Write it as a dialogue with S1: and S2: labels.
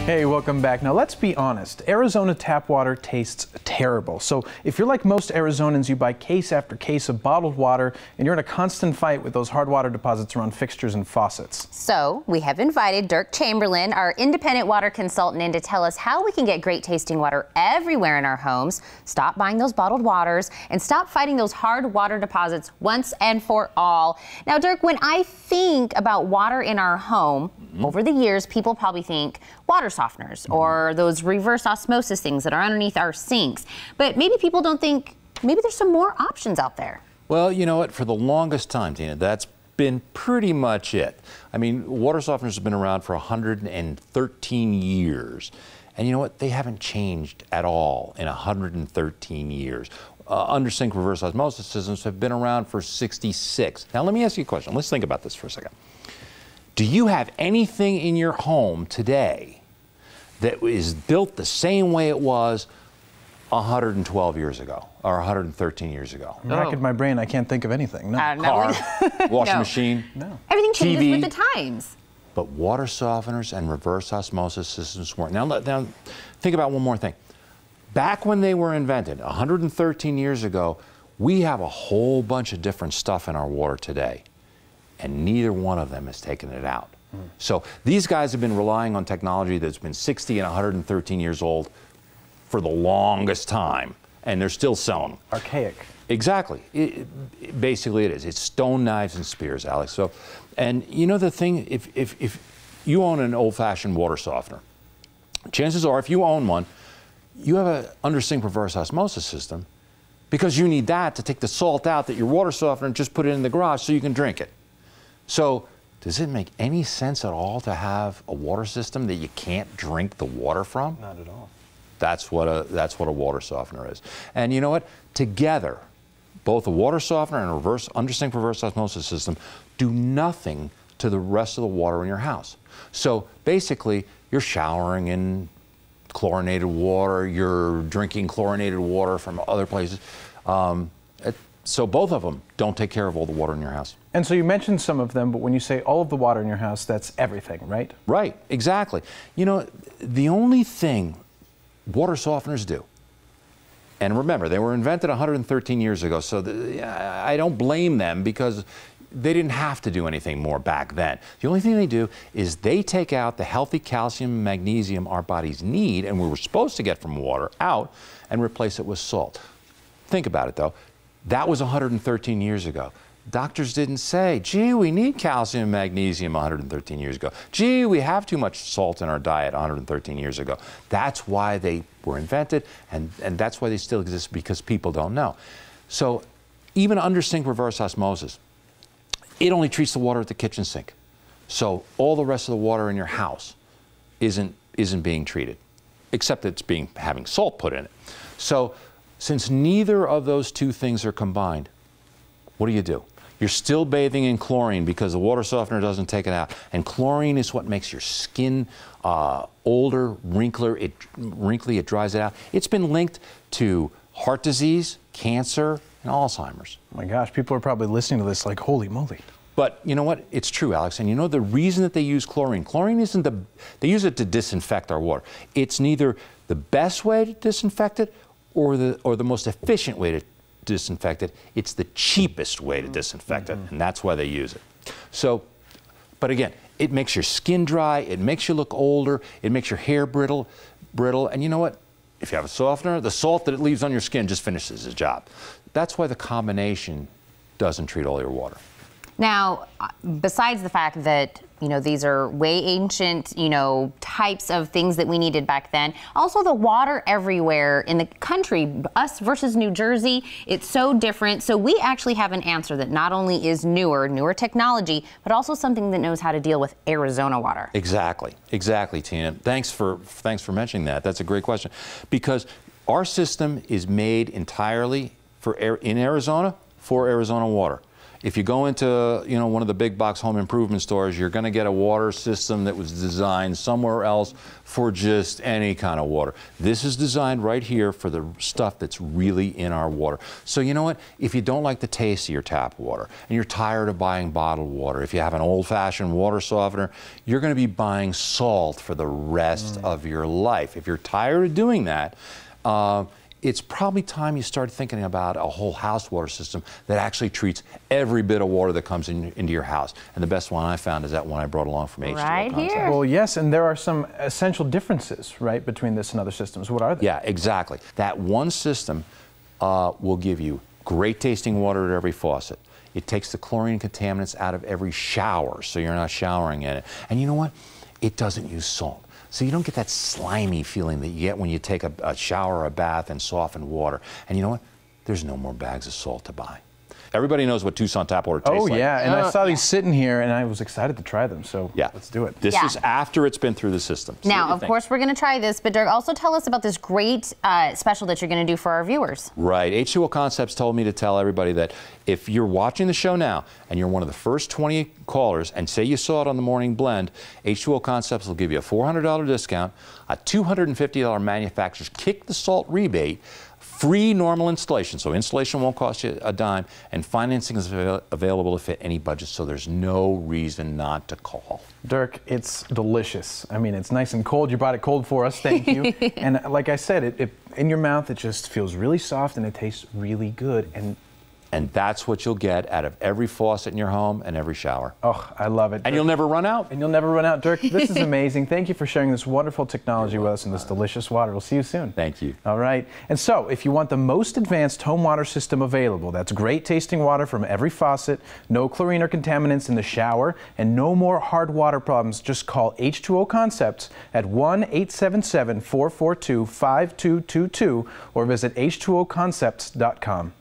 S1: Hey, welcome back. Now, let's be honest. Arizona tap water tastes terrible. So if you're like most Arizonans, you buy case after case of bottled water, and you're in a constant fight with those hard water deposits around fixtures and faucets.
S2: So we have invited Derk Chamberlin, our independent water consultant, in to tell us how we can get great tasting water everywhere in our homes, stop buying those bottled waters, and stop fighting those hard water deposits once and for all. Now, Derk, when I think about water in our home, over the years, people probably think water softeners or those reverse osmosis things that are underneath our sinks. But maybe people don't think maybe there's some more options out there.
S3: Well, you know what? For the longest time, Tina, that's been pretty much it. I mean, water softeners have been around for 113 years. And you know what? They haven't changed at all in 113 years. Under sink reverse osmosis systems have been around for 66. Now, let me ask you a question. Let's think about this for a second. Do you have anything in your home today that is built the same way it was 112 years ago or 113 years ago?
S1: Racking my brain, I can't think of anything. No.
S3: Car, washing
S2: No.
S3: machine,
S1: No.
S2: Everything changes
S3: TV.
S2: with the times.
S3: But water softeners and reverse osmosis systems weren't. Now think about one more thing. Back when they were invented, 113 years ago, we have a whole bunch of different stuff in our water today, and neither one of them has taken it out. So these guys have been relying on technology that's been 60 and 113 years old for the longest time, and they're still selling them.
S1: Archaic.
S3: Exactly. Basically it is. It's stone knives and spears, Alex. So, and you know the thing, if you own an old-fashioned water softener, chances are if you own one, you have an under-sink reverse osmosis system because you need that to take the salt out that your water softener and just put it in the garage so you can drink it. So does it make any sense at all to have a water system that you can't drink the water from?
S1: Not at all.
S3: That's what a water softener is. And you know what? Together, both a water softener and a under-sink reverse osmosis system do nothing to the rest of the water in your house. So basically, you're showering in chlorinated water, you're drinking chlorinated water from other places. So both of them don't take care of all the water in your house.
S1: And so you mentioned some of them, but when you say all of the water in your house, that's everything, right?
S3: Right, exactly. You know, the only thing water softeners do, and remember, they were invented 113 years ago, so I don't blame them because they didn't have to do anything more back then. The only thing they do is they take out the healthy calcium and magnesium our bodies need and we were supposed to get from water out and replace it with salt. Think about it though. That was 113 years ago. Doctors didn't say, gee, we need calcium and magnesium 113 years ago. Gee, we have too much salt in our diet 113 years ago. That's why they were invented, and that's why they still exist, because people don't know. So even under sink reverse osmosis, it only treats the water at the kitchen sink. So all the rest of the water in your house isn't being treated, except it's having salt put in it. So since neither of those two things are combined, what do? You're still bathing in chlorine because the water softener doesn't take it out. And chlorine is what makes your skin older, wrinkly, it dries it out. It's been linked to heart disease, cancer, and Alzheimer's.
S1: Oh my gosh, people are probably listening to this like, holy moly.
S3: But you know what? It's true, Alex. And you know the reason that they use chlorine? Chlorine isn't they use it to disinfect our water. It's neither the best way to disinfect it or the most efficient way to disinfect it. It's the cheapest way to disinfect it, and that's why they use it. So, but again, it makes your skin dry, it makes you look older, it makes your hair brittle, and you know what? If you have a softener, the salt that it leaves on your skin just finishes its job. That's why the combination doesn't treat all your water.
S2: Now, besides the fact that, you know, these are way ancient, you know, types of things that we needed back then, also the water everywhere in the country, us versus New Jersey, it's so different. So we actually have an answer that not only is newer technology, but also something that knows how to deal with Arizona water.
S3: Exactly, Tina. Thanks for mentioning that. That's a great question. Because our system is made entirely in Arizona for Arizona water. If you go into, you know, one of the big box home improvement stores, you're going to get a water system that was designed somewhere else for just any kind of water. This is designed right here for the stuff that's really in our water. So you know what? If you don't like the taste of your tap water and you're tired of buying bottled water, if you have an old-fashioned water softener, you're going to be buying salt for the rest of your life. If you're tired of doing that, it's probably time you start thinking about a whole house water system that actually treats every bit of water that comes into your house. And the best one I found is that one I brought along from H2O
S2: Right
S3: Concepts.
S2: here.
S1: Well, yes, and there are some essential differences, right, between this and other systems. What are they?
S3: Yeah, exactly. That one system will give you great tasting water at every faucet. It takes the chlorine contaminants out of every shower, so you're not showering in it. And you know what? It doesn't use salt. So you don't get that slimy feeling that you get when you take a shower or a bath in softened water. And you know what? There's no more bags of salt to buy. Everybody knows what Tucson tap water tastes like.
S1: Oh, yeah, and I saw these sitting here, and I was excited to try them, so
S3: yeah,
S1: let's do it.
S3: This is after it's been through the system.
S2: Now, of course, we're going to try this, but Derk, also tell us about this great special that you're going to do for our viewers.
S3: Right. H2O Concepts told me to tell everybody that if you're watching the show now and you're one of the first 20 callers and say you saw it on the Morning Blend, H2O Concepts will give you a $400 discount, a $250 manufacturer's kick the salt rebate, free normal installation, so installation won't cost you a dime, and financing is available to fit any budget, so there's no reason not to call.
S1: Derk, it's delicious. I mean, it's nice and cold. You brought it cold for us. Thank you. And like I said, in your mouth, it just feels really soft and it tastes really good.
S3: And that's what you'll get out of every faucet in your home and every shower.
S1: Oh, I love it.
S3: And you'll never run out.
S1: And you'll never run out. Dirk, this is amazing. Thank you for sharing this wonderful technology with us and this delicious water. We'll see you soon.
S3: Thank you.
S1: All right. And so, if you want the most advanced home water system available, that's great tasting water from every faucet, no chlorine or contaminants in the shower, and no more hard water problems, just call H2O Concepts at 1-877-442-5222 or visit h2oconcepts.com.